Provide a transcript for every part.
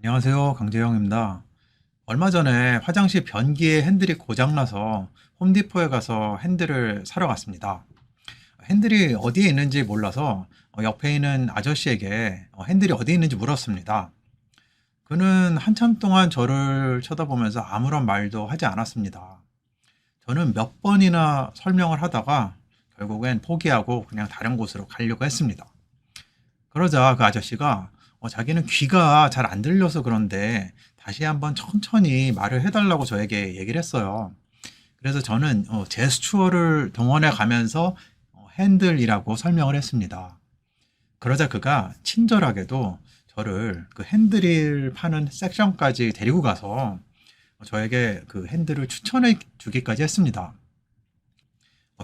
안녕하세요. 강재영입니다. 얼마 전에 화장실 변기에 핸들이 고장나서 홈디포에 가서 핸들을 사러 갔습니다. 핸들이 어디에 있는지 몰라서 옆에 있는 아저씨에게 핸들이 어디에 있는지 물었습니다. 그는 한참 동안 저를 쳐다보면서 아무런 말도 하지 않았습니다. 저는 몇 번이나 설명을 하다가 결국엔 포기하고 그냥 다른 곳으로 가려고 했습니다. 그러자 그 아저씨가 자기는 귀가 잘 안 들려서 그런데 다시 한번 천천히 말을 해달라고 저에게 얘기를 했어요. 그래서 저는 제스처를 동원해 가면서 핸들이라고 설명을 했습니다. 그러자 그가 친절하게도 저를 그 핸들을 파는 섹션까지 데리고 가서 저에게 그 핸들을 추천해 주기까지 했습니다.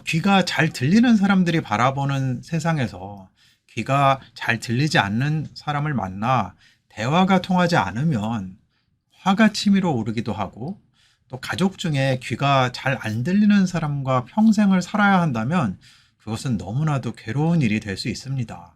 귀가 잘 들리는 사람들이 바라보는 세상에서 귀가 잘 들리지 않는 사람을 만나 대화가 통하지 않으면 화가 치밀어 오르기도 하고, 또 가족 중에 귀가 잘 안 들리는 사람과 평생을 살아야 한다면 그것은 너무나도 괴로운 일이 될 수 있습니다.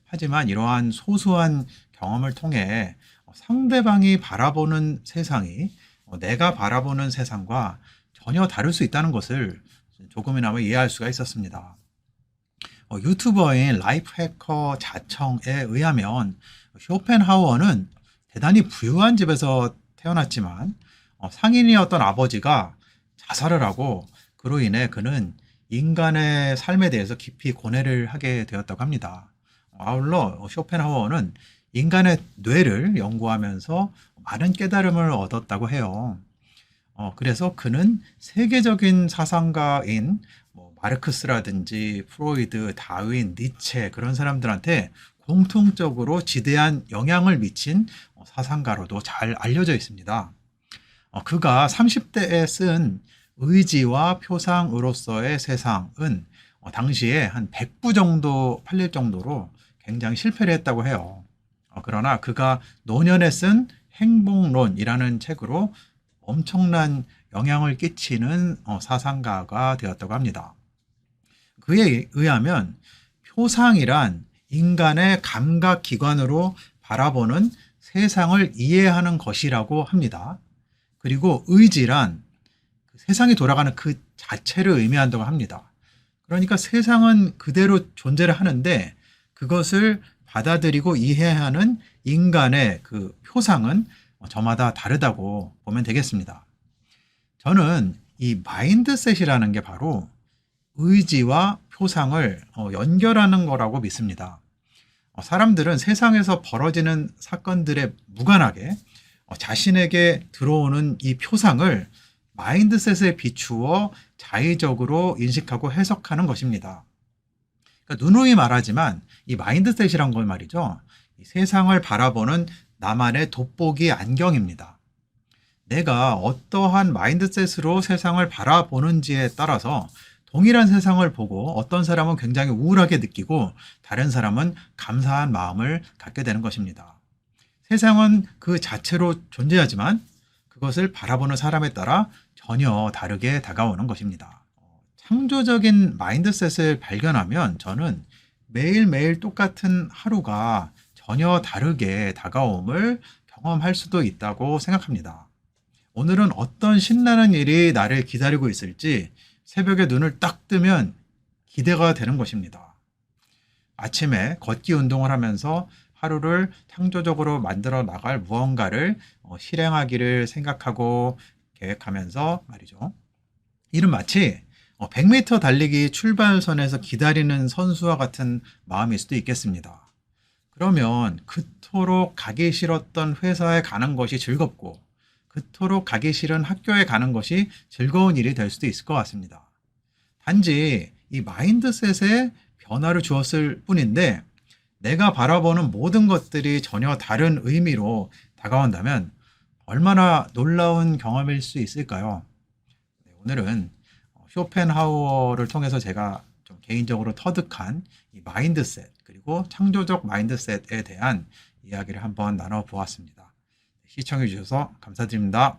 하지만 이러한 소소한 경험을 통해 상대방이 바라보는 세상이 내가 바라보는 세상과 전혀 다를 수 있다는 것을 조금이나마 이해할 수가 있었습니다. 유튜버인 라이프 해커 자청에 의하면 쇼펜하우어는 대단히 부유한 집에서 태어났지만 상인이었던 아버지가 자살을 하고, 그로 인해 그는 인간의 삶에 대해서 깊이 고뇌를 하게 되었다고 합니다. 아울러 쇼펜하우어는 인간의 뇌를 연구하면서 많은 깨달음을 얻었다고 해요. 그래서 그는 세계적인 사상가인 마르크스라든지 프로이드, 다윈, 니체 그런 사람들한테 공통적으로 지대한 영향을 미친 사상가로도 잘 알려져 있습니다. 그가 30대에 쓴 의지와 표상으로서의 세상은 당시에 한 100부 정도 팔릴 정도로 굉장히 실패를 했다고 해요. 그러나 그가 노년에 쓴 행복론이라는 책으로 엄청난 영향을 끼치는 사상가가 되었다고 합니다. 그에 의하면 표상이란 인간의 감각기관으로 바라보는 세상을 이해하는 것이라고 합니다. 그리고 의지란 세상이 돌아가는 그 자체를 의미한다고 합니다. 그러니까 세상은 그대로 존재를 하는데 그것을 받아들이고 이해하는 인간의 그 표상은 저마다 다르다고 보면 되겠습니다. 저는 이 마인드셋이라는 게 바로 의지와 표상을 연결하는 거라고 믿습니다. 사람들은 세상에서 벌어지는 사건들에 무관하게 자신에게 들어오는 이 표상을 마인드셋에 비추어 자의적으로 인식하고 해석하는 것입니다. 그러니까 누누이 말하지만 이 마인드셋이란 건 말이죠, 이 세상을 바라보는 나만의 돋보기 안경입니다. 내가 어떠한 마인드셋으로 세상을 바라보는지에 따라서 동일한 세상을 보고 어떤 사람은 굉장히 우울하게 느끼고 다른 사람은 감사한 마음을 갖게 되는 것입니다. 세상은 그 자체로 존재하지만 그것을 바라보는 사람에 따라 전혀 다르게 다가오는 것입니다. 창조적인 마인드셋을 발견하면 저는 매일매일 똑같은 하루가 전혀 다르게 다가옴을 경험할 수도 있다고 생각합니다. 오늘은 어떤 신나는 일이 나를 기다리고 있을지 새벽에 눈을 딱 뜨면 기대가 되는 것입니다. 아침에 걷기 운동을 하면서 하루를 창조적으로 만들어 나갈 무언가를 실행하기를 생각하고 계획하면서 말이죠. 이는 마치 100m 달리기 출발선에서 기다리는 선수와 같은 마음일 수도 있겠습니다. 그러면 그토록 가기 싫었던 회사에 가는 것이 즐겁고 그토록 가기 싫은 학교에 가는 것이 즐거운 일이 될 수도 있을 것 같습니다. 단지 이 마인드셋에 변화를 주었을 뿐인데 내가 바라보는 모든 것들이 전혀 다른 의미로 다가온다면 얼마나 놀라운 경험일 수 있을까요? 오늘은 쇼펜하우어를 통해서 제가 좀 개인적으로 터득한 이 마인드셋 그리고 창조적 마인드셋에 대한 이야기를 한번 나눠보았습니다. 시청해 주셔서 감사드립니다.